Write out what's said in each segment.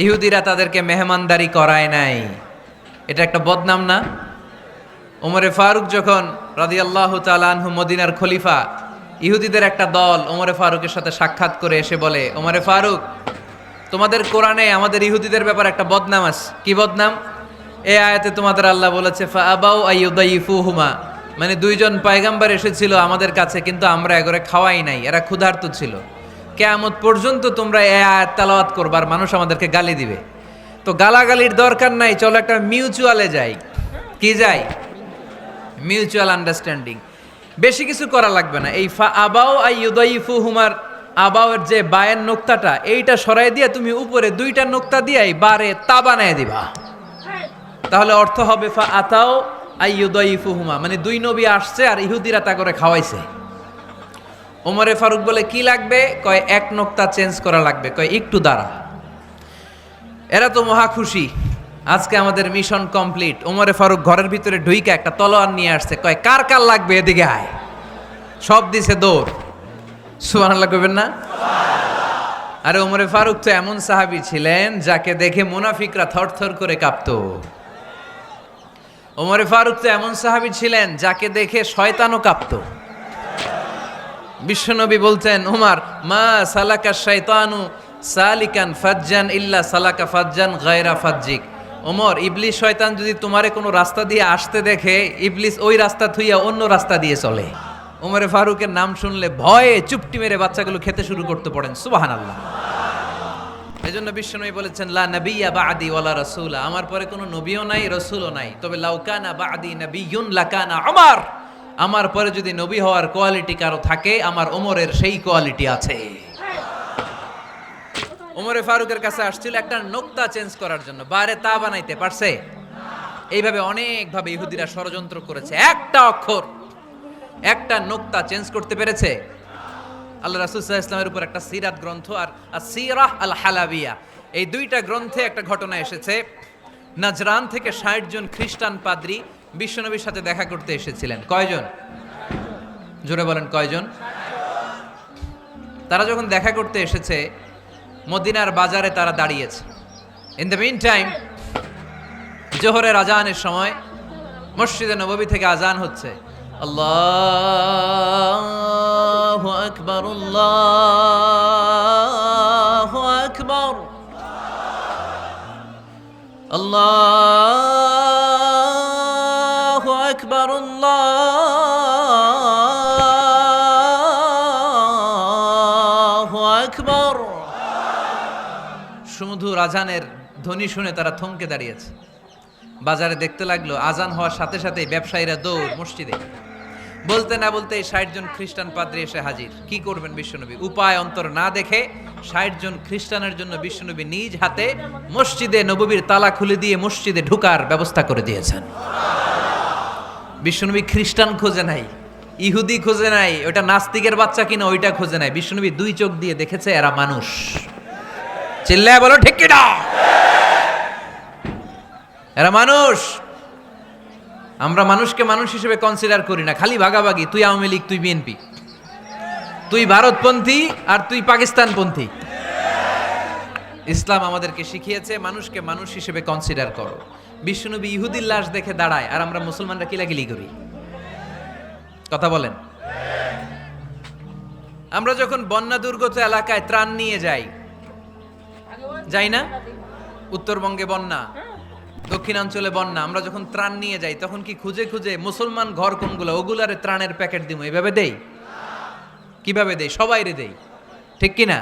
ইহুদিরা তাদেরকে মেহমানদারি করায় নাই, এটা একটা বদনাম না? ওমরে ফারুক যখন রাদিয়াল্লাহু তাআলা আনহু মদিনার খলিফা, ইহুদিদের একটা দল ওমরে ফারুকের সাথে সাক্ষাৎ করে এসে বলে, ওমরে ফারুক, তোমাদের কোরআনে আমাদের ইহুদিদের ব্যাপারে একটা বদনাম আছে। কি বদনাম? এই আয়াতে তোমাদের আল্লাহ বলেছে ফাআবাউ আইয়ুদাইফুহুমা, মানে দুইজন পয়গম্বর এসেছিল আমাদের কাছে, কিন্তু আমরা এগরে খাওয়াই নাই, এরা ক্ষুধার্ত ছিল। কিয়ামত পর্যন্ত তোমরা এই আয়াত তেলাওয়াত করবার, মানুষ আমাদেরকে গালি দিবে। তো গালাগালির দরকার নাই, চলো একটা মিউচুয়ালে যাই। কি যাই? Mutual understanding. বেশি কিছু করা লাগবে না। এই ফাআবাউ আইয়ুদাইফুহুমার আবাওয়ের যে বায়ের নোক্তাটা, এইটা সরাই দিয়ে তুমি উপরে দুইটা নোক্তা দিয়াই বারে তা বানায় দিবা, তাহলে অর্থ হবে ফাআতাও আইয়ুদাইফুহুমা, মানে দুই নবী আসছে আর ইহুদিরা তা করে খাওয়াইছে। ওমরে ফারুক বলে কি লাগবে? কয় এক নোক্তা চেঞ্জ করা লাগবে। কয় একটু দাঁড়া। এরা তো মহা খুশি, আজকে আমাদের মিশন কমপ্লিট। ওমরে ফারুক ঘরের ভিতরে ঢুইকা একটা তলোয়ার নিয়ে আসছে। কয় কার কার লাগবে এদিকে আয়। সব দিছে দৌড়। সুবহানাল্লাহ কইবেন না? আরে ওমরে ফারুক তো এমন সাহাবী ছিলেন যাকে দেখে মুনাফিকরা থরথর করে কাঁপতো। ওমরে ফারুক তো এমন সাহাবী ছিলেন যাকে দেখে শয়তানও কাঁপতো। বিশ্বনবী বলতেন, ওমর মা সালাকা শাইতানু সালিকান ফাজ্জান ইল্লা সালাকা ফাজ্জান গায়রা ফাজ্জিক। ওমর, ইবলিস শয়তান যদি তোমারে কোনো রাস্তা দিয়ে আসতে দেখে, ইবলিস ওই রাস্তা থুইয়া অন্য রাস্তা দিয়ে চলে। ওমরে ফারুকের নাম শুনলে ভয়ে চুপটি মেরে বাচ্চাগুলো খেতে শুরু করতে পড়েন। সুবহানাল্লাহ। এজন্য বিশ্বনবী বলেছেন লা নাবিয়্যা বা'দি ওয়ালা রাসূলা, আমার পরে কোনো নবীও নাই, রাসূলও নাই, তবে লাউ কানা বা'দি নাবিয়্যুন লাকানা ওমর, আমার পরে যদি নবী হওয়ার কোয়ালিটি কারো থাকে, আমার ওমরের সেই কোয়ালিটি আছে। ওমরে ফারুকের কাছে আসছিল একটা নোক্তা চেঞ্জ করার জন্য, বারে তা বানাইতে পারছে? এইভাবে অনেকভাবে ইহুদিরা ষড়যন্ত্র করেছে, একটা অক্ষর, একটা নোক্তা চেঞ্জ করতে পেরেছে? আল্লাহ রাসূল সাল্লাল্লাহু আলাইহি ওয়াসাল্লামের উপর একটা সিরাত গ্রন্থ আর আসিরাহ আল হালাবিয়া, এই দুইটা গ্রন্থে একটা ঘটনা এসেছে। নাজরান থেকে ৬০ জন খ্রিস্টান পাদ্রী বিশ্বনবীর সাথে দেখা করতে এসেছিলেন। কয়জন? জোরে বলেন কয়জন? তারা যখন দেখা করতে এসেছে, মদিনার বাজারে তারা দাঁড়িয়েছে। ইন দ্য মিন টাইম জোহরের আজানের সময় মসজিদে নববী থেকে আজান হচ্ছে। আল্লাহু আকবার, আল্লাহু আকবার, আল্লাহু আকবার, আল্লাহু আকবার। সুমধুর আজানের ধ্বনি শুনে তারা থমকে দাঁড়িয়েছে। বাজারে দেখতে লাগলো, আজান হওয়ার সাথে সাথে ব্যবসায়ীরা দৌড় মসজিদে। বলতে না বলতে ৬০ জন খ্রিস্টান পাদ্রী এসে হাজির। কি করবেন বিশ্বনবী? উপায় অন্তর না দেখে ৬০ জন খ্রিস্টানের জন্য বিশ্বনবী নিজ হাতে মসজিদে নববীর তালা খুলে দিয়ে মসজিদে ঢোকার ব্যবস্থা করে দিয়েছেন। বিশ্বনবী খ্রিস্টান খোঁজে নাই, ইহুদি খোঁজে নাই, ওটা নাস্তিকের বাচ্চা কিনা ওইটা খোঁজে নাই। বিশ্বনবী দুই চোখ দিয়ে দেখেছে এরা মানুষ। চিল্লায় বলো ঠিক কিনা? এরা মানুষ। আমরা মানুষকে মানুষ হিসেবে কনসিডার করি না, খালি ভাগাভাগি, তুই আওয়ামী লীগ, তুই বিএনপি, তুই ভারতপন্থী আর তুই পাকিস্তানপন্থী। ইসলাম আমাদেরকে শিখিয়েছে মানুষকে মানুষ হিসেবে কনসিডার করো। বিশ্বনবী ইহুদির লাশ দেখে দাঁড়ায়, আর আমরা মুসলমানরা কিলাকিলি করি। কথা বলেন। আমরা যখন বন্যা দুর্গত এলাকায় ত্রাণ নিয়ে যাই, যাই না? উত্তরবঙ্গে বন্যা, দক্ষিণাঞ্চলে বন্যা, আমরা যখন ত্রাণ নিয়ে যাই তখন কি খুঁজে খুঁজে মুসলমান ঘর কোনগুলো, ওগুলারে ত্রাণের প্যাকেট দিব এইভাবে দেই? কিভাবে দেই? সবাইরে দেই, ঠিক কিনা?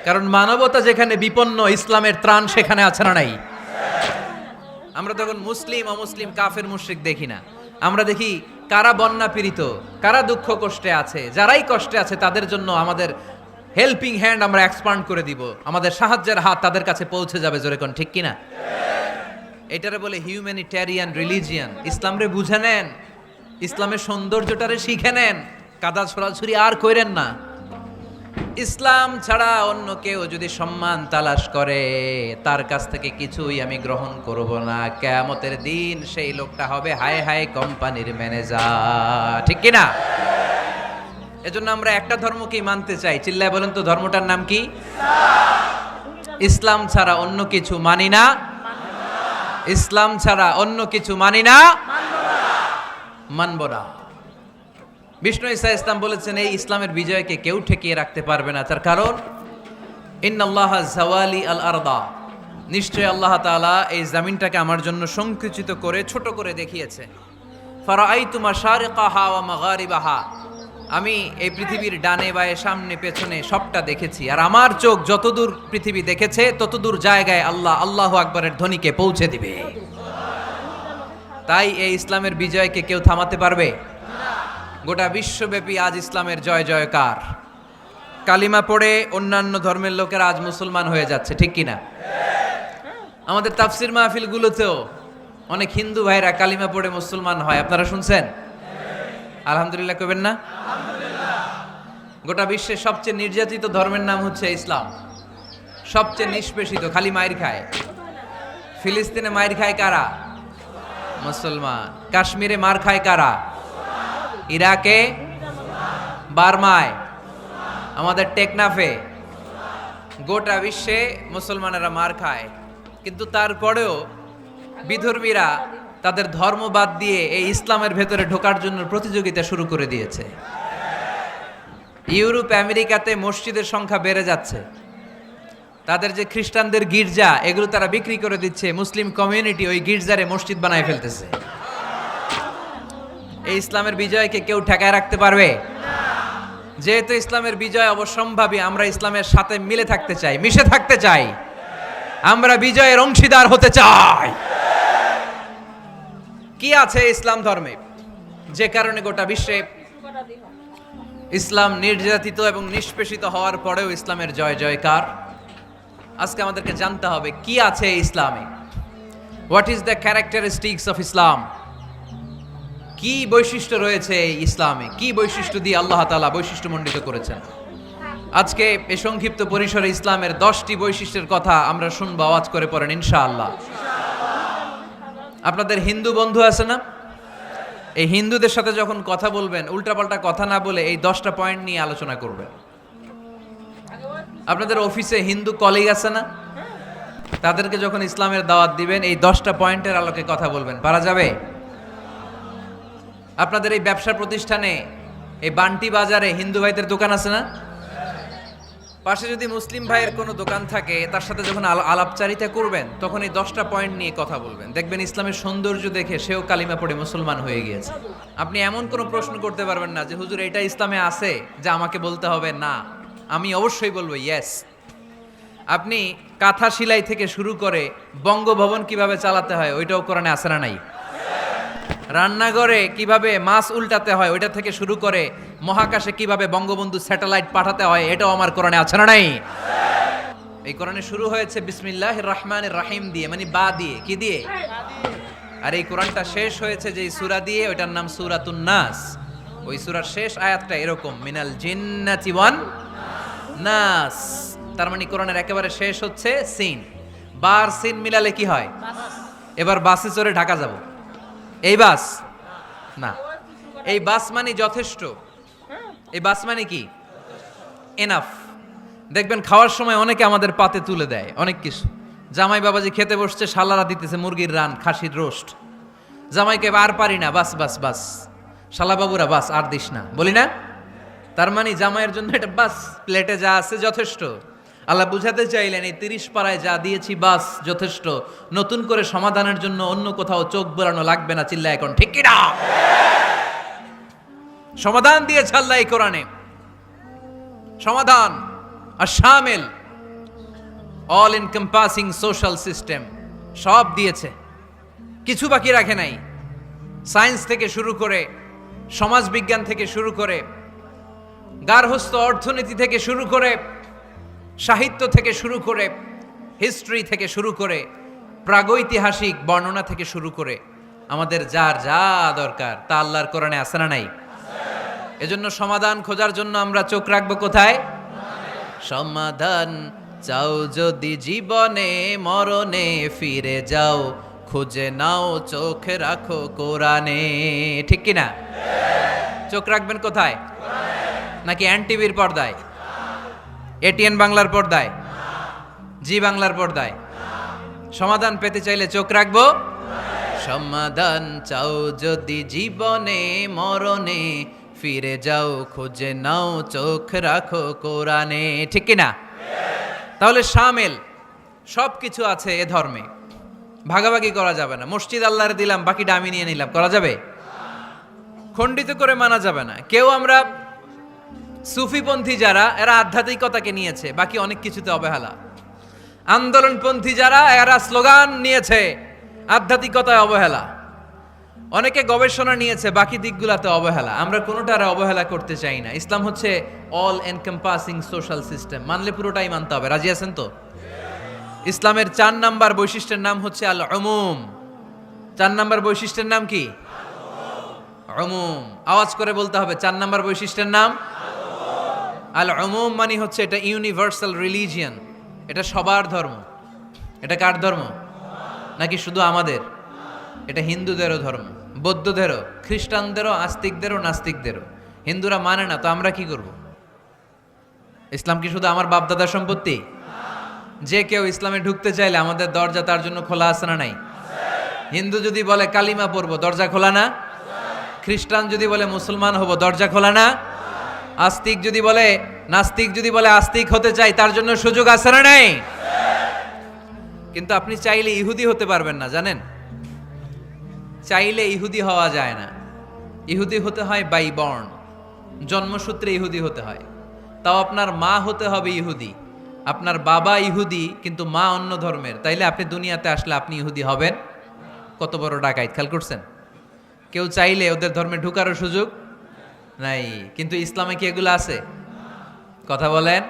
কারণ মানবতা যেখানে বিপন্ন, ইসলামের ত্রাণ সেখানে আছে না নাই? আমরা তখন মুসলিম অমুসলিম কাফের মুশরিক দেখি না, আমরা দেখি কারা বন্যা পীড়িত, কারা দুঃখ কষ্টে আছে। যারাই কষ্টে আছে তাদের জন্য আমাদের হেল্পিং হ্যান্ড আমরা এক্সপান্ড করে দিব, আমাদের সাহায্যের হাত তাদের কাছে পৌঁছে যাবে। জোরে কোন ঠিক কিনা? এটারে বলে হিউম্যানিটেরিয়ান রিলিজিয়ান। ইসলামরে বুঝে নেন, ইসলামের সৌন্দর্যটারে শিখে নেন, কাদা ছড়াছড়ি আর কইরেন না। ইসলাম ছাড়া অন্য কেউ যদি সম্মান তালাশ করে, তার কাছ থেকে কিছুই আমি গ্রহণ করব না। কিয়ামতের দিন সেই লোকটা হবে হায় হায় কোম্পানির ম্যানেজার, ঠিক কিনা? এজন্য আমরা একটা ধর্মকেই মানতে চাই। চিল্লায় বলেন তো, ধর্মটার নাম কি? ইসলাম ছাড়া অন্য কিছু মানি না, ইসলাম ছাড়া অন্য কিছু মানি না, মানব না। বিষ্ণু ঈসা ইসলাম বলেছেন এই ইসলামের বিজয়কে কেউ ঠেকিয়ে রাখতে পারবে না। তার কারণ ইন্নাল্লাহ জাওয়ালি আল আরদা, নিশ্চয় আল্লাহ তাআলা এই জমিনটাকে আমার জন্য সংকুচিত করে ছোট করে দেখিয়েছে। ফারাআইতু মাশারিকাহা ওয়া মাগারিবাহা, আমি এই পৃথিবীর ডানে বায়ে সামনে পেছনে সবটা দেখেছি, আর আমার চোখ যতদূর পৃথিবী দেখেছে ততদূর জায়গায় আল্লাহ আল্লাহু আকবারের ধ্বনিকে পৌঁছে দিবে। তাই এই ইসলামের বিজয়কে কেউ থামাতে পারবে না। গোটা বিশ্বব্যাপী আজ ইসলামের জয় জয়কার। কালিমা পড়ে অন্যান্য ধর্মের লোকেরা আজ মুসলমান হয়ে যাচ্ছে, ঠিক কিনা? আমাদের তাফসির মাহফিলগুলোতেও অনেক হিন্দু ভাইরা কালিমা পড়ে মুসলমান হয়, আপনারা শুনছেন? আলহামদুলিল্লাহ কইবেন না? গোটা বিশ্বের সবচেয়ে নির্যাতিত ধর্মের নাম হচ্ছে ইসলাম, সবচেয়ে নিষ্পেষিত, খালি মাইর খায়। ফিলিস্তিনে মাইর খায় কারা? মুসলমান। কাশ্মীরে মার খায় কারা? ইরাকে, বার্মায়, আমাদের টেকনাফে, গোটা বিশ্বে মুসলমানেরা মার খায়। কিন্তু তারপরেও বিধর্মীরা তাদের ধর্ম বাদ দিয়ে এই ইসলামের ভেতরে ঢোকার জন্য প্রতিযোগিতা শুরু করে দিয়েছে। ইউরোপ আমেরিকাতে মসজিদের সংখ্যা বেড়ে যাচ্ছে। তাদের যে খ্রিস্টানদের গির্জা, এগুলো তারা বিক্রি করে দিচ্ছে, মুসলিম কমিউনিটি ওই গির্জারে মসজিদ বানায় ফেলতেছে। এই ইসলামের বিজয়কে কেউ ঠেকায় রাখতে পারবে? যেহেতু ইসলামের বিজয় অবশ্যম্ভাবী, আমরা ইসলামের সাথে মিলে থাকতে চাই, মিশে থাকতে চাই, আমরা বিজয়ের অংশীদার হতে চাই। কি আছে ইসলাম ধর্মে যে কারণে গোটা বিশ্বে ইসলাম নির্যাতিত এবং নিষ্পেষিত হওয়ার পরেও ইসলামের জয় জয়কার? আজকে আমাদেরকে জানতে হবে কি আছে ইসলামে। What is the characteristics of Islam? কি বৈশিষ্ট্য রয়েছে এই ইসলামে, কি বৈশিষ্ট্য দিয়ে আল্লাহ তাআলা বৈশিষ্ট্যমণ্ডিত করেছেন। আজকে এই সংক্ষিপ্ত পরিসরে ইসলামের 10টি বৈশিষ্ট্যের কথা আমরা শুনবো, আওয়াজ করে পড়েন ইনশাআল্লাহ। আপনাদের হিন্দু বন্ধু আছে না? এই হিন্দুদের সাথে যখন কথা বলবেন উল্টাপাল্টা কথা না বলে এই 10টা পয়েন্ট নিয়ে আলোচনা করবেন। আপনাদের অফিসে হিন্দু কলিগ আছে না? তাদেরকে যখন ইসলামের দাওয়াত দিবেন এই 10টা পয়েন্টের আলোকে কথা বলবেন, পারা যাবে? আপনাদের এই ব্যবসা প্রতিষ্ঠানে, এই বান্টি বাজারে হিন্দু ভাইদের দোকান আছে না? পাশে যদি মুসলিম ভাইয়ের কোনো দোকান থাকে তার সাথে যখন আলাপচারিতা করবেন তখন এই 10টা পয়েন্ট নিয়ে কথা বলবেন। দেখবেন ইসলামের সৌন্দর্য দেখে সেও কালিমা পড়ে মুসলমান হয়ে গিয়েছে। আপনি এমন কোনো প্রশ্ন করতে পারবেন না যে হুজুর এটা ইসলামে আছে যা আমাকে বলতে হবে, না, আমি অবশ্যই বলবো ইয়েস। আপনি কাঁথা সেলাই থেকে শুরু করে বঙ্গভবন কিভাবে চালাতে হয় ওইটাও কোরআনে আছে না নাই? রান্নাঘরে কিভাবে মাছ উল্টাতে হয় ওইটা থেকে শুরু করে মহাকাশে কিভাবে বঙ্গবন্ধু স্যাটেলাইট পাঠাতে হয় এটাও আমার কোরআনে আছে না নাই? এই কোরআনে শুরু হয়েছে বিসমিল্লাহির রহমানির রহিম দিয়ে, মানে বা দিয়ে। কি দিয়ে? আর এই কোরআনটা শেষ হয়েছে যে সূরা দিয়ে, ওইটার নাম সূরাতুন নাস। ওই সূরার শেষ আয়াতটা এরকম, মিনাল জিন্নাতি ওয়ান নাস। তার মানে কোরআনের একেবারে শেষ হচ্ছে সিন। বার সিন মিলালে কি হয়? এবার বাসে চড়ে ঢাকা যাব, এই বাস না, এই বাস মানে যথেষ্ট, এই বাস মানে কি? এনাফ। দেখবেন খাওয়ার সময় অনেকে আমাদের পাতে তুলে দেয় অনেক কিছু। জামাই বাবাজি খেতে বসছে, শালারা দিতেছে মুরগির রান, খাসির রোস্ট। জামাইকে আর পারি না, বাস বাস বাস, শালা বাবুরা বাস আর দিস না, বলি না? তার মানে জামাইয়ের জন্য এটা বাস, প্লেটে যা আছে যথেষ্ট। আল্লাহ বুঝাতে চাইলেন এই 30 পাড়ায় যা দিয়েছি বাস যথেষ্ট, নতুন করে সমাধানের জন্য অন্য কোথাও চোখ বোলানো লাগবে না। চিল্লা এখন ঠিক কিনা? সমাধান দিয়েছে আল্লাহ এই কোরআনে, সমাধান আর শামিল, অল এনকম্পাসিং সোশ্যাল সিস্টেম সব দিয়েছে, কিছু বাকি রাখে নাই। সায়েন্স থেকে শুরু করে, সমাজ বিজ্ঞান থেকে শুরু করে, গার্হস্থ্য অর্থনীতি থেকে শুরু করে, সাহিত্য থেকে শুরু করে, হিস্ট্রি থেকে শুরু করে, প্রাগৈতিহাসিক বর্ণনা থেকে শুরু করে আমাদের যার যা দরকার তা আল্লাহর কোরআনে আছে না নাই? এজন্য সমাধান খোঁজার জন্য আমরা চোখ রাখবো কোথায়? সমাধান চাও যদি জীবনে মরণে ফিরে যাও, খুঁজে নাও চোখ রাখো কোরআনে। ঠিক কিনা? চোখ রাখবেন কোথায়? নাকি এনটিভির পর্দায়, এটিএন বাংলার পর্দায়? জি বাংলার পর্দায়। সমাধান পেতে চাইলে চোখ রাখবো। সমাধান চাও যদি জীবনে মরণে, ফিরে যাও খুঁজে নাও চোখ রাখো কোরআনে। ঠিক কিনা? তাহলে শামিল সব কিছু আছে এ ধর্মে, ভাগাভাগি করা যাবে না। মসজিদ আল্লাহর দিলাম, বাকিটা আমি নিয়ে নিলাম, করা যাবে? খণ্ডিত করে মানা যাবে না। কেউ আমরা সুফিপন্থী যারা, এরা আধ্যাত্মিকতাকে নিয়েছে, বাকি অনেক কিছুতে অবহেলা। আন্দোলনপন্থী যারা, এরা স্লোগান নিয়েছে, আধ্যাত্মিকতায় অবহেলা। অনেকে গবেষণা নিয়েছে, বাকি দিকগুলাতে অবহেলা। আমরা কোনোটারে অবহেলা করতে চাই না। ইসলাম হচ্ছে অল এনকম্পাসিং সোশ্যাল সিস্টেম, মানলে পুরোটাই মানতে হবে। রাজি আছেন তো? ইসলামের 4 নাম্বার বৈশিষ্ট্যের নাম হচ্ছে আল উমুম। 4 নাম্বার বৈশিষ্ট্যের নাম কি? উমুম। আওয়াজ করে বলতে হবে, 4 নাম্বার বৈশিষ্ট্যের নাম আল উমুম। মানে হচ্ছে এটা ইউনিভার্সাল রিলিজিয়ন, এটা সবার ধর্ম। এটা কার ধর্ম? নাকি শুধু আমাদের? এটা হিন্দুদেরও ধর্ম, বৌদ্ধদেরও, খ্রিস্টানদেরও, আস্তিকদেরও, নাস্তিকদেরও। হিন্দুরা মানে না তো আমরা কি করব? ইসলাম কি শুধু আমার বাপদাদার সম্পত্তি? যে কেউ ইসলামে ঢুকতে চাইলে আমাদের দরজা তার জন্য খোলা আছে না নাই? হিন্দু যদি বলে কালিমা পড়বো, দরজা খোলা না? খ্রিস্টান যদি বলে মুসলমান হব, দরজা খোলা না? আস্তিক যদি বলে, নাস্তিক যদি বলে আস্তিক হতে চাই, তার জন্য সুযোগ আছে না নাই? কিন্তু আপনি চাইলে ইহুদি হতে পারবেন না, জানেন? চাইলে ইহুদি হওয়া যায় না। ইহুদি হতে হয় বাই বর্ন, জন্মসূত্রে ইহুদি হতে হয়। তাও আপনার মা হতে হবে ইহুদি। আপনার বাবা ইহুদি কিন্তু মা অন্য ধর্মের, তাইলে আপনি দুনিয়াতে আসলে আপনি ইহুদি হবেন? কত বড় ডাকাইত, খেয়াল করছেন? কেউ চাইলে ওদের ধর্মে ঢুকারও সুযোগ নাই। কিন্তু ইসলামে কি এগুলো আছে? কথা বলেন।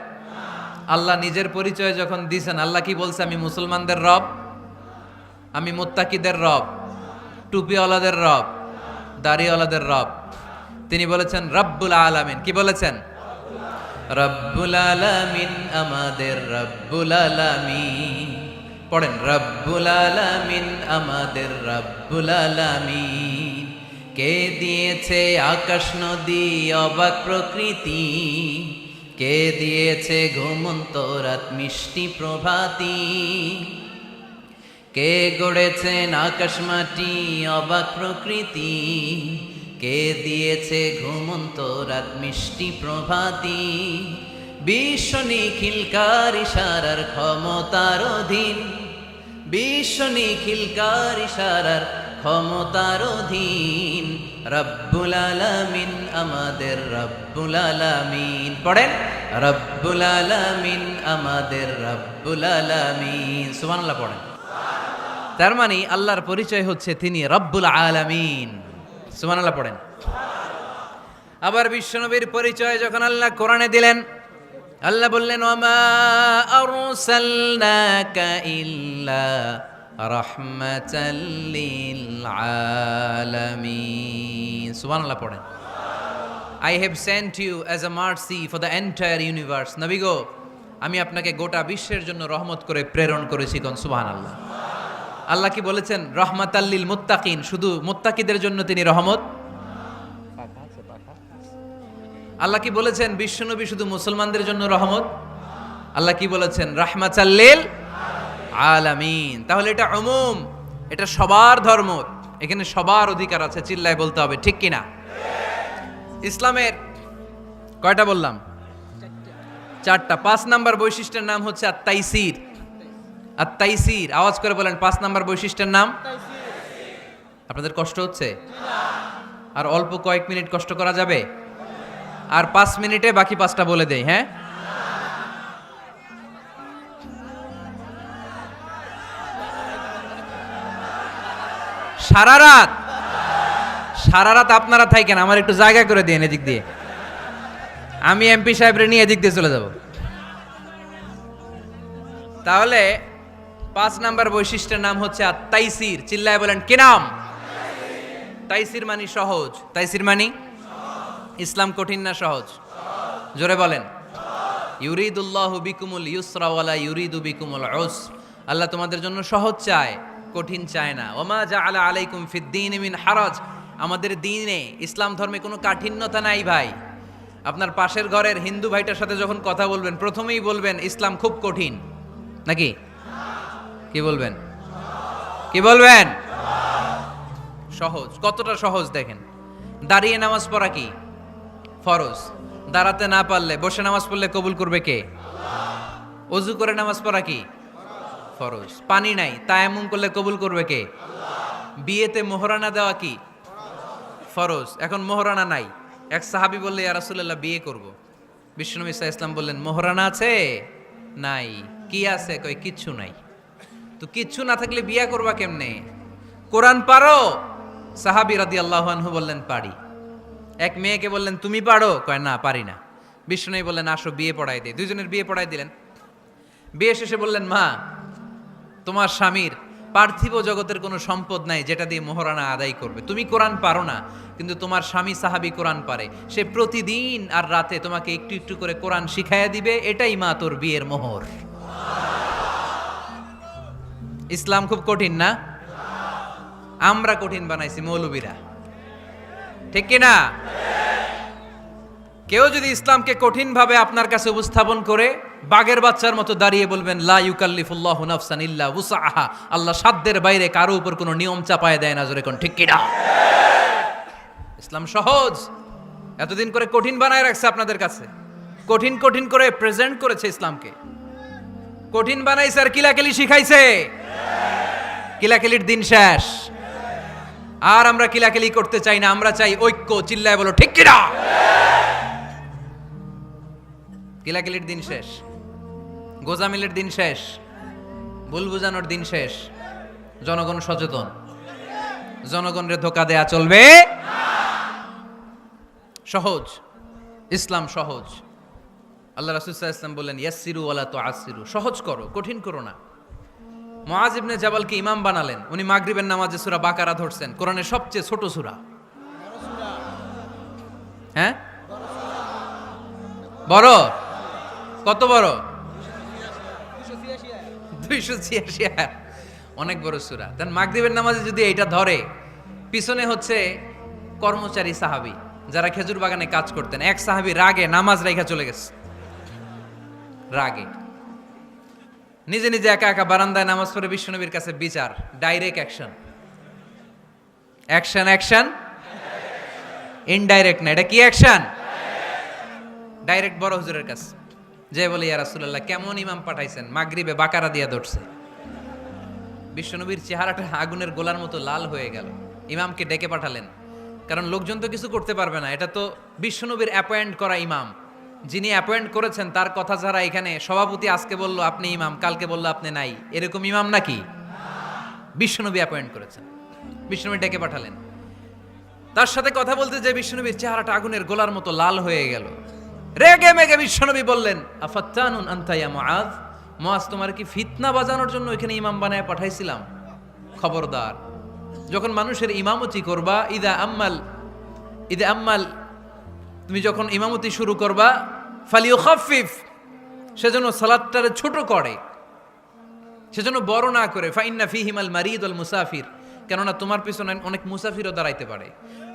আল্লাহ নিজের পরিচয় যখন দিয়েছেন, আল্লাহ কি বলছে? আমি মুসলমানদের রব, আমি মুত্তাকিদের রব, টুপিওয়ালাদের রব, দাড়িওয়ালাদের রব। তিনি বলেছেন রব্বুল আলামিন। কি বলেছেন? রব্বুল আলামিন, আমাদের রব্বুল আলামিন। পড়েন, রব্বুল আলামিন, আমাদের রব্বুল আলামিন। কে দিয়েছে আকাশ নদী অবাক প্রকৃতি, কে দিয়েছে ঘুমন্ত রাত মিষ্টি প্রভাতী, কে গড়েছেন আকাশ মাটি অবাক প্রকৃতি, কে দিয়েছে ঘুমন্ত রাত মিষ্টি প্রভাতী। বিশ্ব নিখিলকার ইশারার ক্ষমতার অধীন, বিশ্ব নিখিলকার ইশারার ক্ষমতার অধীন। রব্বুল আলামিন, আমাদের রব্বুল আলামিন। পড়েন, রব্বুল আলামিন, আমাদের রব্বুল আলামিন। সুবহানাল্লাহ পড়েন। তার মানে আল্লাহর পরিচয় হচ্ছে তিনি রব্বুল আলামিন। সুবহানাল্লাহ পড়েন। আবার বিশ্বনবীর পরিচয় যখন আল্লাহ কোরআনে দিলেন, আল্লাহ বললেন ওয়ামা আরসালনাকা ইল্লা রাহমাতাল লিল আলামিন। সুবহানাল্লাহ পড়েন। I have sent you as a mercy for the entire universe. নবী গো, আমি আপনাকে গোটা বিশ্বের জন্য রহমত করে প্রেরণ করেছি। কোন সুবহানাল্লাহ। আল্লাহ কি বলেছেন? রহমাতাল লিল মুত্তাকিন, শুধু মুত্তাকিদের জন্য তিনি রহমত। আল্লাহ কি বলেছেন? বিশ্বনবী শুধু মুসলমানদের জন্য রহমত। আল্লাহ কি বলেছেন? রাহমাতাল লিল আলামিন। তাহলে এটা উমুম, এটা সবার ধর্ম, এখানে সবার অধিকার আছে। চিল্লায় বলতে হবে, ঠিক কিনা? ইসলামের কয়টা বললাম? 4টা। 5 নাম্বার বৈশিষ্ট্যের নাম হচ্ছে আত-তাইসির। আত-তাইসির, আওয়াজ করে বলেন, 5 নাম্বার বৈশিষ্ট্যের নাম। আপনাদের কষ্ট হচ্ছে? আর অল্প কয়েক মিনিট কষ্ট করা যাবে? আর 5 মিনিটে বাকি 5টা বলে দেই। হ্যাঁ, সারা রাত আপনারা থাকেন, আমার একটু জায়গা করে দিন এদিক দিয়ে। আমি এমপি সাহেবরে নিয়ে এদিক দিয়ে চলে যাব। তাহলে 5 নাম্বার বৈশিষ্ট্যের নাম হচ্ছে আত-তাইসির। চিল্লায় বলেন, কি নাম? তাইসির মানে সহজ। তাইসির মানে ইসলাম কঠিন না সহজ? জোরে বলেন। ইউরিদুল্লাহু বিকুমুল ইউসরা ওয়ালা ইউরিদু বিকুমুল উসর। আল্লাহ তোমাদের জন্য সহজ চায়, কঠিন চায় না। ওমা জাআলা আলাইকুম ফিদ-দীন মিন হারাজ। আমাদের দ্বীনে, ইসলাম ধর্মে কোনো কাঠিন্যতা নাই ভাই। আপনার পাশের ঘরের হিন্দু ভাইটার সাথে যখন কথা বলবেন, প্রথমেই বলবেন ইসলাম খুব কঠিন, নাকি? কি বলবেন? কি বলবেন? সহজ। কতটা সহজ দেখেন। দাঁড়িয়ে নামাজ পড়া কি ফরজ, দাঁড়াতে না পারলে বসে নামাজ পড়লে কবুল করবে কে? ওযু করে নামাজ পড়া কি ফরজ। পানি নাই, তায়াম্মুম করলে কবুল করবে কে? বিয়েতে মোহরানা দেওয়া কি ফরজ। এখন মোহরানা নাই, এক সাহাবী বললে ইয়া রাসূলুল্লাহ বিয়ে করব। বিশ্বনবী সাল্লাল্লাহু আলাইহি ওয়াসাল্লাম বললেন মোহরানা আছে? নাই। কি আছে? কই কিচ্ছু নাই। তো কিচ্ছু না থাকলে বিয়ে করবা কেমনে? কোরআন পারো? সাহাবী রাদিয়াল্লাহু আনহু বললেন পারি। এক মেয়েকে বললেন তুমি পারো? কয় না পারি না। বিশ্বনবী বললেন আসো বিয়ে পড়াই দে। দুইজনের বিয়ে পড়াই দিলেন। বিয়ে শেষে বললেন মা, তোমার স্বামীর পার্থিব জগতের কোনো সম্পদ নাই যেটা দিয়ে মোহরানা আদায় করবে। তুমি কোরআন পারো না, কিন্তু তোমার স্বামী সাহাবী কোরআন পারে। সে প্রতিদিন আর রাতে তোমাকে একটু একটু করে কোরআন শিখাইয়া দিবে। এটাই মা তোর বিয়ের মোহর। ইসলাম খুব কঠিন না? আমরা কঠিন বানাইছি মৌলবীরা, ঠিক কিনা? কেউ যদি ইসলামকে কঠিন ভাবে আপনার কাছে উপস্থাপন করে বাঘের বাচ্চার মতো দাঁড়িয়ে বলবেন লা ইউকাল্লিফুল্লাহু নাফসান ইল্লা উসআহা, আল্লাহ সাধ্যের বাইরে কারো উপর কোনো নিয়ম চাপায় দেয় না, জোরে কোন ঠিক কিনা? ইসলাম সহজ। এতদিন করে কঠিন বানায় রাখছে আপনাদের কাছে, কঠিন কঠিন করে প্রেজেন্ট করেছে ইসলামকে, কঠিন বানাইছে আর কিলাকিলি শিখাইছে। কিলাকিলির দিন শেষ। আর আমরা কিলাকিলি করতে চাই না, আমরা চাই ঐক্য। চিল্লায় বলো ঠিক কিনা? কিলাকিলির দিন শেষ, গোজামিলের দিন শেষ, ভুল বুঝানোর দিন শেষ। জনগণ সচেতন, জনগণরে ধোকা দেয়া চলবে। সহজ, ইসলাম সহজ। আল্লাহ রাসূল সাল্লাল্লাহু আলাইহি ওয়াসাল্লাম বললেন ইয়াসসিরু ওয়ালা তুআসসিরু, সহজ করো, কঠিন করো না। মুআজ ইবনে জাবালকে ইমাম বানালেন। উনি মাগরিবের নামাজে সূরা বাকারা ধরছেন, কোরআনের সবচেয়ে ছোট সূরা। হ্যাঁ বড়? কত বড়? 286 আয়াত, অনেক বড় সূরা। তার মাগরিবের নামাজে যদি এইটা ধরে, পিছনে হচ্ছে কর্মচারী সাহাবী যারা খেজুর বাগানে কাজ করতেন। এক সাহাবী রাগে নামাজ রাইখা চলে গেছে, রাগে নিজে নিজে একা একা বারান্দায় নামাজ পড়ে বিশ্বনবীর কাছে বিচার। Direct action, action action, indirect না। এটা কি অ্যাকশন? ডাইরেক্ট বড় হুজুরের কাছে যে বলে ইয়া রাসূলুল্লাহ কেমন ইমাম পাঠাইছেন, মাগরিবে বাকারা দিয়া ধরছে। বিশ্বনবীর চেহারাটা আগুনের গোলার মতো লাল হয়ে গেল। ইমামকে ডেকে পাঠালেন, কারণ লোকজন তো কিছু করতে পারবে না। এটা তো বিশ্বনবীর অ্যাপয়েন্ট করা ইমাম, যিনি অ্যাপয়েন্ট করেছেন তার কথা ছাড়া এখানে সভাপতি আজকে বলল আপনি ইমাম, কালকে বলল আপনি নাই, এরকম ইমাম নাকি? বিশ্বনবী অ্যাপয়েন্ট করেছেন। বিশ্বনবী ডেকে পাঠালেন। তার সাথে কথা বলতে যে বিশ্বনবীর চেহারাটা আগুনের গোলার মতো লাল হয়ে গেল। রেগে মেগে বিশ্বনবী বললেন আফাত্তানুন আনতা ইয়া মুআজ, মুআজ তোমার কি ফিতনা বাজানোর জন্য এখানে ইমাম বানায় পাঠাইছিলাম? খবরদার, যখন মানুষের ইমামতি করবা, ইদা আম্মাল তুমি যখন ইমামতি শুরু করবা, ফালিউখাফফিফ, সেজন্য সালাতটারে ছোট করে, সেজন্য বড় না করে। ফাইন্না ফিহিমাল মারিদ ওয়াল মুসাফির, কেননা তোমার পিছনে অনেক মুসাফিরও দাঁড়াইতে পারে।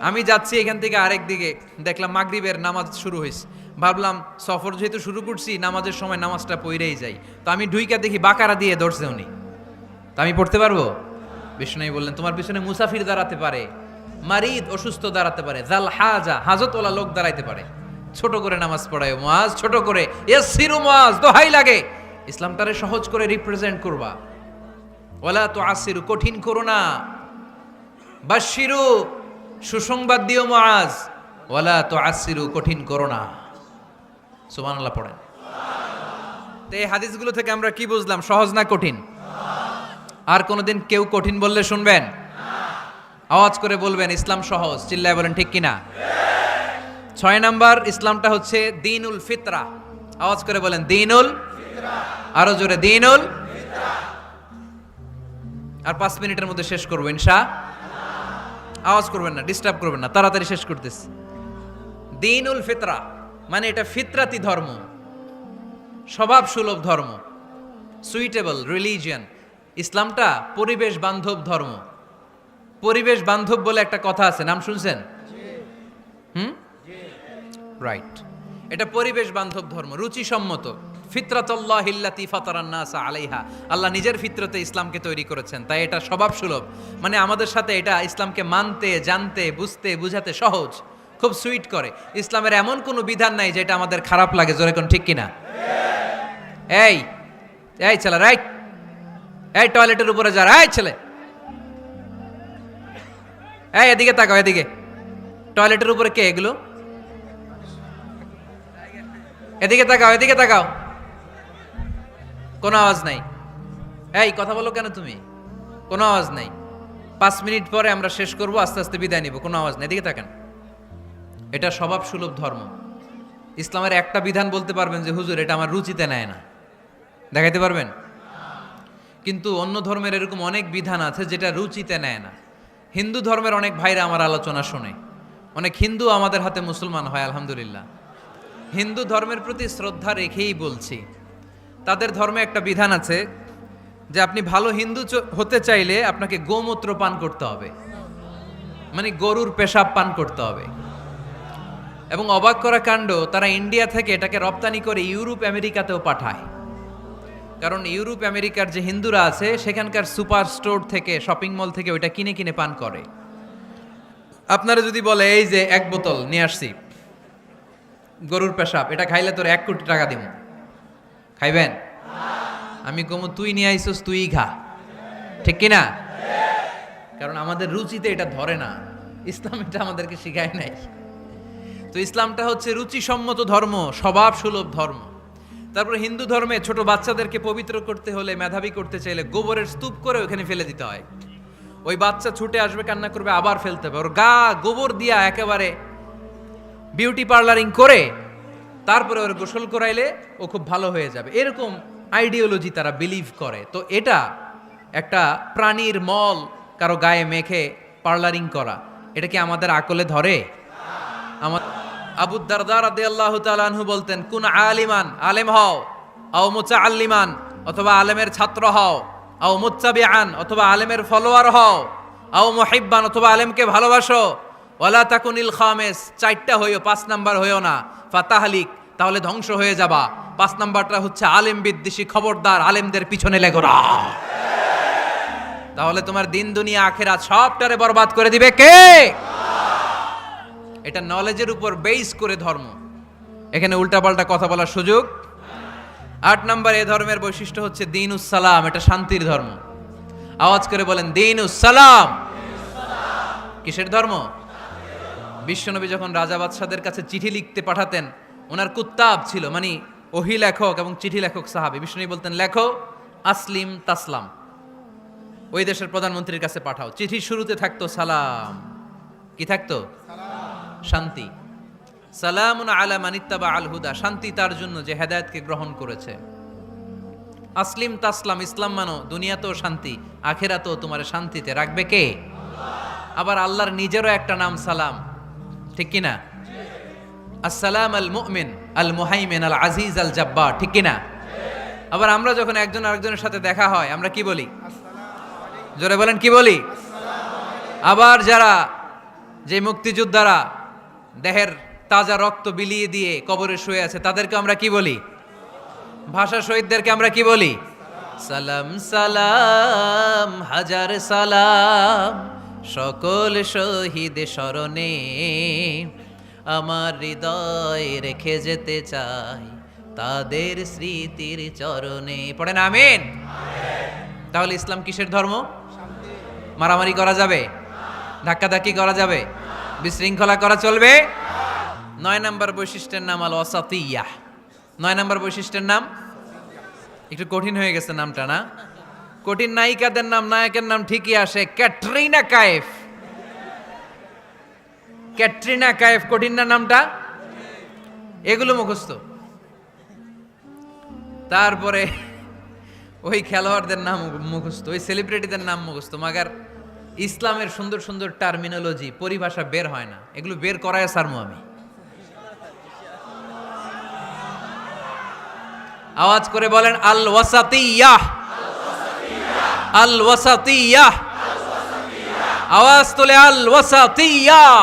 আমি যাচ্ছি এখান থেকে আরেক দিকে, দেখলাম মাগরিবের নামাজ শুরু হয়েছে, ভাবলাম সফর যেহেতু শুরু করছি নামাজের সময় নামাজটা পড়েই যাই। তো আমি ঢুইকা দেখি বাকারা দিয়ে ধরছে উনি, তো আমি পড়তে পারবো? বিষ্ণু বললেন তোমার পিছনে মুসাফির দাঁড়াতে পারে, মারিদ অসুস্থ দাঁড়াতে পারে, জাল হাজা হাজতওয়ালা লোক দাঁড়াইতে পারে। ছোট করে নামাজ পড়ায় মুআজ, ছোট করে। ইয়াসসিরু মুআজ, দোহাই লাগে ইসলামটারে সহজ করে রিপ্রেজেন্ট করবা। ওয়ালা তুআসসিরু, কঠিন করো না। বাশশিরু, সুসংবাদ দিও মুআজ। ওয়ালা তুআসসিরু, কঠিন করো না। সুবহানাল্লাহ পড়েন। তো এই হাদিসগুলো থেকে আমরা কি বুঝলাম? সহজ না কঠিন? আর কোনোদিন কেউ কঠিন বললে শুনবেন? আওয়াজ করে বলবেন ইসলাম সহজ। চিল্লায় বলেন ঠিক কিনা? 6 নাম্বার ইসলামটা হচ্ছে দ্বীনুল ফিতরা। আওয়াজ করে বলেন দ্বীনুল ফিতরা। আরো জোরে দ্বীনুল ফিতরা। আর 5 মিনিটের মধ্যে শেষ করবো ইনশাআল্লাহ। আওয়াজ করবেন না, ডিস্টার্ব করবেন না, তাড়াতাড়ি শেষ করতেছি। দ্বীনুল ফিতরা মানে এটা ফিতরাতি ধর্ম, স্বভাব সুলভ ধর্ম, সুইটেবল রিলিজিয়ান। ইসলামটা পরিবেশ বান্ধব ধর্ম। পরিবেশ বান্ধব বলে একটা কথা আছে, নাম শুনছেন? রাইট। এটা পরিবেশ বান্ধব ধর্ম, রুচিসম্মত, ফিতরাতুল্লাহিল্লাতী ফাতারান নাস আলাইহা, আল্লাহ নিজের ফিতরতে ইসলামকে তৈরি করেছেন, তাই এটা স্বভাব সুলভ। মানে আমাদের সাথে এটা ইসলামকে মানতে, জানতে, বুঝতে, বুঝাতে সহজ, খুব সুইট করে। ইসলামের এমন কোনো বিধান নাই যেটা আমাদের খারাপ লাগে, জোরে কোন ঠিক কিনা? এই এই ছেলে, রাইট, এই টয়লেটের উপরে যা, এই ছেলে, এই এদিকে তাকাও, এদিকে। টয়লেটের উপরে কে এগুলো? এদিকে তাকাও, এদিকে তাকাও। কোনো আওয়াজ নাই। এই কথা বলো কেন তুমি? কোনো আওয়াজ নাই। 5 মিনিট পরে আমরা শেষ করব, আস্তে আস্তে বিদায় নিব, কোনো আওয়াজ নেই। এদিকে তাকান। এটা স্বভাব সুলভ ধর্ম। ইসলামের একটা বিধান বলতে পারবেন যে হুজুর এটা আমার রুচিতে নেয় না, দেখাইতে পারবেন? কিন্তু অন্য ধর্মের এরকম অনেক বিধান আছে যেটা রুচিতে নেয় না। হিন্দু ধর্মের অনেক ভাইরা আমার আলোচনা শোনে, অনেক হিন্দু আমাদের হাতে মুসলমান হয়, আলহামদুলিল্লাহ। হিন্দু ধর্মের প্রতি শ্রদ্ধা রেখেই বলছি, তাদের ধর্মে একটা বিধান আছে যে আপনি ভালো হিন্দু হতে চাইলে আপনাকে গোমূত্র পান করতে হবে, মানে গরুর পেশাব পান করতে হবে। এবং অবাক করা কাণ্ড, তারা ইন্ডিয়া থেকে এটাকে রপ্তানি করে ইউরোপ আমেরিকাতেও পাঠায়। কারণ ইউরোপ আমেরিকার যে হিন্দুরা আছে সেখানকার সুপার স্টোর থেকে, শপিং মল থেকে ওইটা কিনে কিনে পান করে। আপনারা যদি বলে এই যে 1 বোতল নিয়ে আসছি গরুর পেশাব, এটা খাইলে তোর 1 কোটি টাকা দিব, খাইবেন? আমি কমু তুই নিয়ে আইসস, তুই খা, ঠিক কিনা? কারণ আমাদের রুচিতে এটা ধরে না, ইসলাম এটা আমাদেরকে শিখায় নাই। তো ইসলামটা হচ্ছে রুচিসম্মত ধর্ম, স্বভাব সুলভ ধর্ম। তারপর হিন্দু ধর্মে ছোট বাচ্চাদেরকে পবিত্র করতে হলে, মেধাবী করতে চাইলে গোবরের স্তূপ করে ওখানে ফেলে দিতে হয়। ওই বাচ্চা ছুটে আসবে, কান্না করবে, আবার ফেলতে হবে। ওর গা গোবর দিয়া একেবারে বিউটি পার্লারিং করে তারপরে ওর গোসল করাইলে ও খুব ভালো হয়ে যাবে, এরকম আইডিওলজি তারা বিলিভ করে। তো এটা একটা প্রাণীর মল কারো গায়ে মেখে পার্লারিং করা, এটা কি আমাদের আকলে ধরে? আবু দারদা রাদিয়াল্লাহু তাআলা আনহু বলতেন, কুন আলিমান, আলেম হও, আও মুতাআল্লিমান, অথবা আলেমের ছাত্র হও, আও মুত্তাবিআন, অথবা আলেমের ফলোয়ার হও, আও মুহিব্বান, অথবা আলেমকে ভালোবাসো, ওয়ালা তাকুনিল খামিস, 4টা হইও, 5 নাম্বার হইও না, ফাতাহলিক, তাহলে ধ্বংস হয়ে যাবা। 5 নাম্বারটা হচ্ছে আলেম বিদ্বেষী, খবরদার আলেমদের পিছনে লেগো না, তাহলে তোমার দিন দুনিয়া আখিরাত সবটারে বরবাদ করে দিবে কে? এটা নলেজের উপর বেস করে ধর্ম, এখানে উল্টাপাল্টা কথা বলার সুযোগ। 8 নাম্বার এ ধর্মের বৈশিষ্ট্য হচ্ছে দীনুস সালাম, এটা শান্তির ধর্ম। আওয়াজ করে বলেন দীনুস সালাম। কিসের ধর্ম? বিশ্বনবী যখন রাজা বাদশাদের কাছে চিঠি লিখতে পাঠাতেন, ওনার কুত্তাব ছিল, মানে ওহী লেখক এবং চিঠি লেখক সাহাবী। বিশ্বনবী বলতেন লেখো আসলিম তাসলাম, ওই দেশের প্রধানমন্ত্রীর কাছে পাঠাও। চিঠির শুরুতে থাকতো সালাম, কি থাকতো? শান্তি। সালামুন আলা মান ইত্তাবা আল হুদা, শান্তি তার জন্য যে হেদায়েতকে গ্রহণ করেছে। আসলিম তাসলাম, ইসলাম মানো, দুনিয়াতেও শান্তি, আখিরাতেও তোমার শান্তিতে রাখবে কে? আবার আল্লাহর নিজেরও একটা নাম সালাম, ঠিক কিনা? আসসালাম আল মুমিন আল মুহাইমিন আল আজিজ আল জাব্বার, ঠিক কিনা? আবার আমরা যখন একজন আরেকজনের সাথে দেখা হয় আমরা কি বলি? জোরে বলেন, কি বলি? আবার যারা, যে মুক্তিযোদ্ধারা দেহের তাজা রক্ত বিলিয়ে দিয়ে কবরে শুয়ে আছে, তাদেরকে আমরা কি বলি? ভাষা শহীদদেরকে আমরা কি বলি? সালাম সালাম হাজার সালাম, সকল শহীদ স্মরণে আমার হৃদয় রেখে যেতে চাই তাদের স্মৃতির চরণে। পড়েন আমিন। তাহলে ইসলাম কিসের ধর্ম? মারামারি করা যাবে? ধাক্কাধাক্কি করা যাবে? বিশৃঙ্খলা করা চলবে? 9 নম্বর বৈশিষ্ট্যের নাম আল ওয়াসাতিয়্যাহ। 9 নম্বর বৈশিষ্ট্যের নাম, একটু কঠিন হয়ে গেছে নামটা না? কঠিন নায়িকাদের নাম, নায়কের নাম ঠিকই আসে, ক্যাটরিনা কাইফ। ক্যাটরিনা কাইফ, কঠিন না নামটা? এগুলো মুখস্থ। তারপরে ওই খেলোয়াড়দের নাম মুখস্থ, ওই সেলিব্রিটিদের নাম মুখস্থ, মাগার ইসলামের সুন্দর সুন্দর টার্মিনোলজি, পরিভাষা বের হয় না। এগুলো বের করায় সারমু আমি। আওয়াজ করে বলেন আল ওয়াসাতিয়্যাহ, আল ওয়াসাতিয়্যাহ। আওয়াজ তোলে আল ওয়াসাতিয়্যাহ।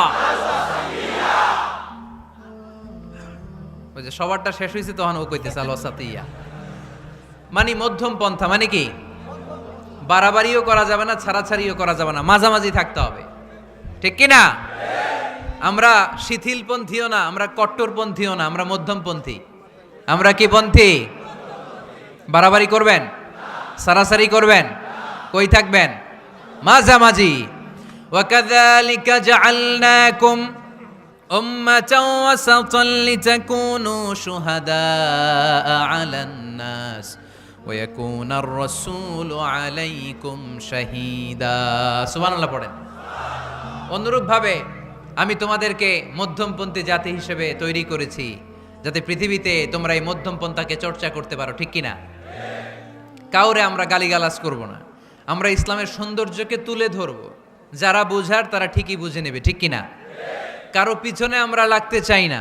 ওই যে সবারটা শেষ হয়েছে তখন ও কইতেছে আল ওয়াসাতিয়্যাহ। মানে মধ্যম পন্থা, মানে কি বাড়াবাড়িও করা যাবে না, ছাড়াছাড়িও করা যাবে না, মাঝামাঝি থাকতে হবে, ঠিক কি না? আমরা শিথিলপন্থীও না, আমরা কট্টরপন্থীও না, আমরা মধ্যমপন্থী। আমরা কি পন্থী? বাড়াবাড়ি করবেন, সারাসারি করবেন, কই থাকবেন? মাঝামাঝি। وَكَذَلِكَ جَعَلْنَاكُمْ أُمَّةً وَسَطًا لِتَكُونُوا شُهَدَاءَ عَلَى النَّاسِ وَيَكُونَ الرَّسُولُ عَلَيْكُمْ شَهِيدًا। সুবহানাল্লাহ পড়েন। অনুরূপভাবে আমি তোমাদেরকে মধ্যমপন্থী জাতি হিসেবে তৈরি করেছি, যাতে পৃথিবীতে তোমরা এই মধ্যমপন্থাকে চর্চা করতে পারো, ঠিক কিনা? কাউরে আমরা গালিগালাজ করব না, আমরা ইসলামের সৌন্দর্যকে তুলে ধরব, যারা বুঝার তারা ঠিকই বুঝে নেবে, ঠিক কিনা? কারো পিছনে আমরা লাগতে চাই না,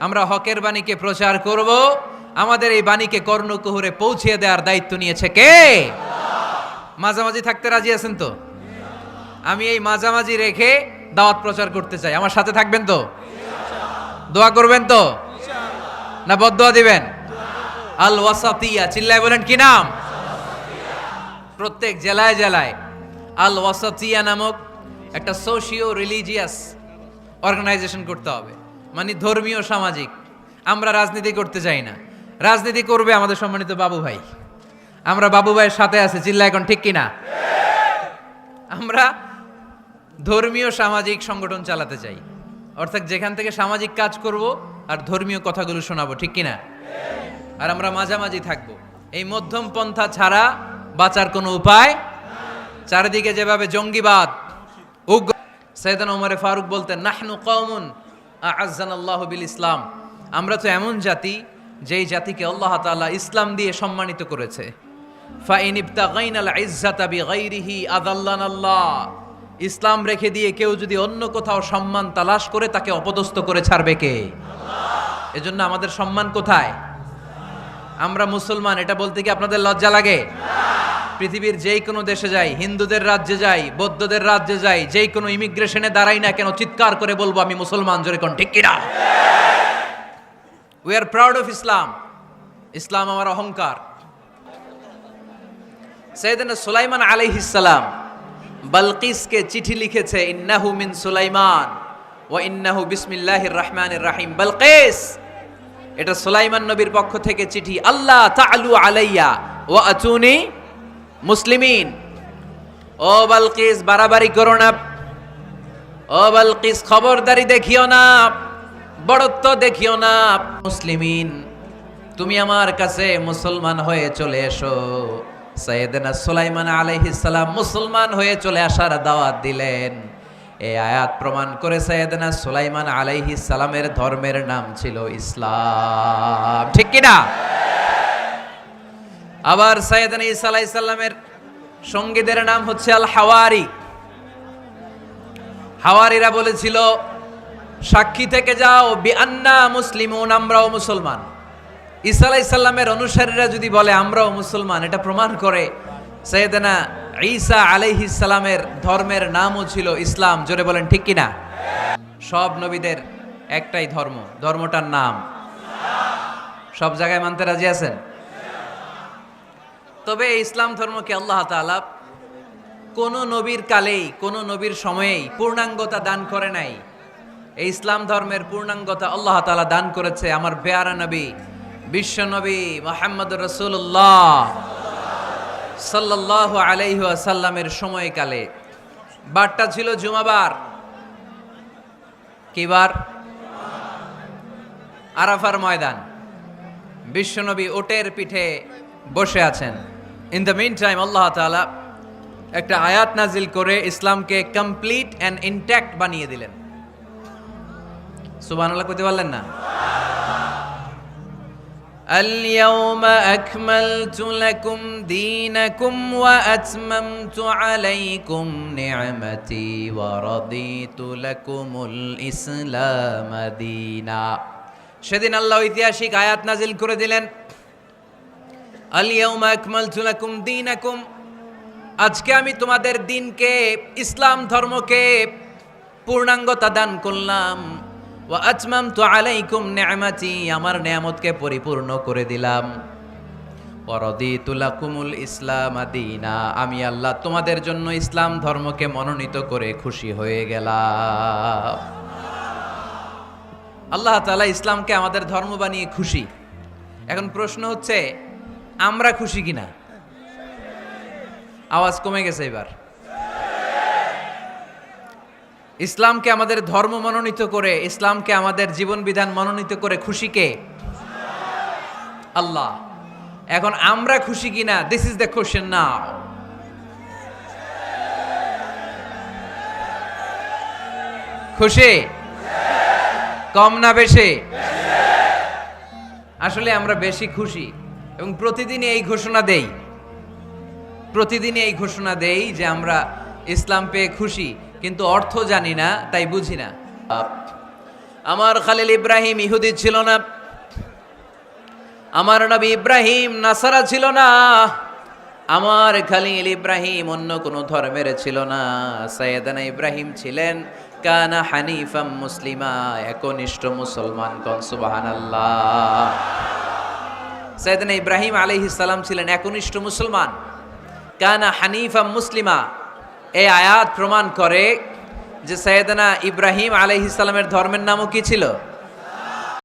আমরা হকের বাণীকে প্রচার করব। আমাদের এই বাণীকে কর্ণকুহরে পৌঁছিয়ে দেওয়ার দায়িত্ব নিয়েছে কে? মাঝামাঝি থাকতে রাজি আছেন তো? আমি এই মাঝামাঝি রেখে দাওয়াত প্রচার করতে চাই, আমার সাথে থাকবেন তো? দোয়া করবেন তো? না বদদোয়া দিবেন? আল ওয়াসাতিয়া, চিল্লায় বলেন কি নাম? প্রত্যেক জেলায় জেলায় আল ওয়াসাতিয়া নামক একটা সোশিও রিলিজিয়াস অর্গানাইজেশন করতে হবে, মানে ধর্মীয় সামাজিক। আমরা রাজনীতি করতে চাই না, রাজনীতি করবে আমাদের সম্মানিত বাবু ভাই। আমরা বাবু ভাইয়ের সাথে আছি, চিল্লা এখন ঠিক কিনা? আমরা ধর্মীয় সামাজিক সংগঠন চালাতে চাই, অর্থাৎ যেখান থেকে সামাজিক কাজ করব আর ধর্মীয় কথাগুলো শোনাবো, ঠিক কিনা? আর আমরা মাঝামাঝি থাকব। এই মধ্যম পন্থা ছাড়া বাঁচার কোনো উপায়। চারিদিকে যেভাবে জঙ্গিবাদ, উগ্র। সাইয়েদনা ওমরে ফারুক বলতেন, নাহনু কওমুন আ'আজ্জানাল্লাহু বিল ইসলাম, আমরা তো এমন জাতি যেই জাতিকে আল্লাহ তাআলা ইসলাম দিয়ে সম্মানিত করেছে। ফাইন ইবতাগাইনাল ইজ্জাতা বিগাইরিহি আযাল্লানাল্লাহ, ইসলাম রেখে দিয়ে কেউ যদি অন্য কোথাও সম্মান তালাশ করে তাকে অপদস্থ করে ছাড়বে কে? আল্লাহ। এজন্য আমাদের সম্মান কোথায়? আমরা মুসলমান, এটা বলতে কি আপনাদের লজ্জা লাগে? পৃথিবীর যেই কোনো দেশে যাই, হিন্দুদের রাজ্যে যাই, বৌদ্ধদের রাজ্যে যাই, যেই কোনো ইমিগ্রেশনে দাঁড়াই না কেন, চিৎকার করে বলবো আমি মুসলমান, জোরে কোন ঠিক কিনা? We are proud of Islam, ইসলাম আমার অহংকার। সাইয়েদনা সুলাইমান আলাইহিস সালাম বালকিসকে চিঠি লিখেছে, ইন্নাহু মিন সুলাইমান ওয়া ইন্নাহু বিসমিল্লাহির রহমানির রহিম। বালকিস, এটা সুলাইমান নবীর পক্ষ থেকে চিঠি। আল্লাহ তাআলু আলাইয়া ওয়া আতুনি মুসলিমিন। ও বালকিস, বাড়াবাড়ি করো না। ও বালকিস, খবরদারি দেখিও না, বড়ত্ব দেখিও না। মুসলিমিন, তুমি আমার কাছে মুসলমান হয়ে চলে এসো। সাইয়েদনা সুলাইমান আলাইহিস সালাম মুসলমান হয়ে চলে আসার দাওয়াত দিলেন। এই আয়াত প্রমাণ করে সাইয়েদনা সুলাইমান আলাইহিস সালামের ধর্মের নাম ছিল ইসলাম, ঠিক কি না? আবার সাইয়েদনা ঈসা আলাইহিস সালামের সঙ্গীদের নাম হচ্ছে আল হাওয়ারি। হাওয়ারিরা বলেছিল, সাক্ষী থেকে যাও বিআন্না মুসলিমুন, আমরাও মুসলমান। ঈসা আলাইহিস সালামের অনুসারীরা যদি বলে আমরাও মুসলমান, এটা প্রমাণ করে সাইয়েদনা ঈসা আলাইহিস সালামের ধর্মের নামও ছিল ইসলাম, জোরে বলেন ঠিক কিনা? সব নবীদের একটাই ধর্ম, ধর্মটার নাম সব জায়গায় মানতে রাজি আছেন? তবে এই ইসলাম ধর্মকে আল্লাহ তাআলা কোন নবীর কালেই, কোন নবীর সময়েই পূর্ণাঙ্গতা দান করে নাই। এই ইসলাম ধর্মের পূর্ণাঙ্গতা আল্লাহ তাআলা দান করেছে আমার পেয়ারা নবী, বিশ্ব নবী মুহাম্মদুর রাসূলুল্লাহ সাল্লাল্লাহু আলাইহি ওয়াসাল্লামের সময়কালে। বারটা ছিল জুমাবার। কি বার? আরাফার ময়দান। বিশ্বনবী ওটের পিঠে বসে আছেন। ইন দ্য মিন টাইম আল্লাহ তাআলা একটা আয়াত নাজিল করে ইসলামকে কমপ্লিট অ্যান্ড ইনট্যাক্ট বানিয়ে দিলেন। সুবহানাল্লাহ কইতে পারলেন না? اليوم أكملت لكم دينكم وأتممت عليكم نعمتي ورضيت لكم الإسلام دينا। সেদিন আল্লাহ ঐতিহাসিক আয়াত নাজিল করে দিলেন, اليوم أكملت لكم دينكم, আজকে আমি তোমাদের দিনকে, ইসলাম ধর্মকে পূর্ণাঙ্গতা দান করলাম। ওয়া আতমামতু আলাইকুম নি'মাতি, আমার নিয়ামতকে পরিপূর্ণ করে দিলাম। ওয়ারাদিতু লাকুমুল ইসলাম দীনা, আমি আল্লাহ তোমাদের জন্য ইসলাম ধর্মকে মনোনীত করে খুশি হয়ে গেলাম। আল্লাহ তাআলা ইসলামকে আমাদের ধর্ম বানিয়ে খুশি। এখন প্রশ্ন হচ্ছে আমরা খুশি কিনা? আওয়াজ কমে গেছে এবার। ইসলামকে আমাদের ধর্ম মনোনীত করে, ইসলামকে আমাদের জীবন বিধান মনোনীত করে খুশি কে? আল্লাহ। এখন আমরা খুশি কিনা? দিস ইজ দ্য কোশ্চেন নাও। খুশি? কম না বেশি? আসলে আমরা বেশি খুশি এবং প্রতিদিনই এই ঘোষণা দেই, প্রতিদিনই এই ঘোষণা দেই যে আমরা ইসলাম পেয়ে খুশি, কিন্তু অর্থ জানি না, তাই বুঝি না। আমার খালিল ইব্রাহিম ইহুদি ছিল না, আমার নবী ইব্রাহিম নাসারা ছিল না, আমার খালিল ইব্রাহিম অন্য কোনো ধর্মের ছিল না। সাইয়েদানা ইব্রাহিম ছিলেন কানা হানিফাম মুসলিমা, একনিষ্ঠ মুসলমান। কোন সুবহানাল্লাহ। সাইয়েদানা ইব্রাহিম আলাইহিস সালাম ছিলেন একনিষ্ঠ মুসলমান। কানা হানিফাম মুসলিমা, এই আয়াত প্রমাণ করে যে সাইয়েদানা ইব্রাহিম আলাইহিস সালামের ধর্মের নামও কি ছিল?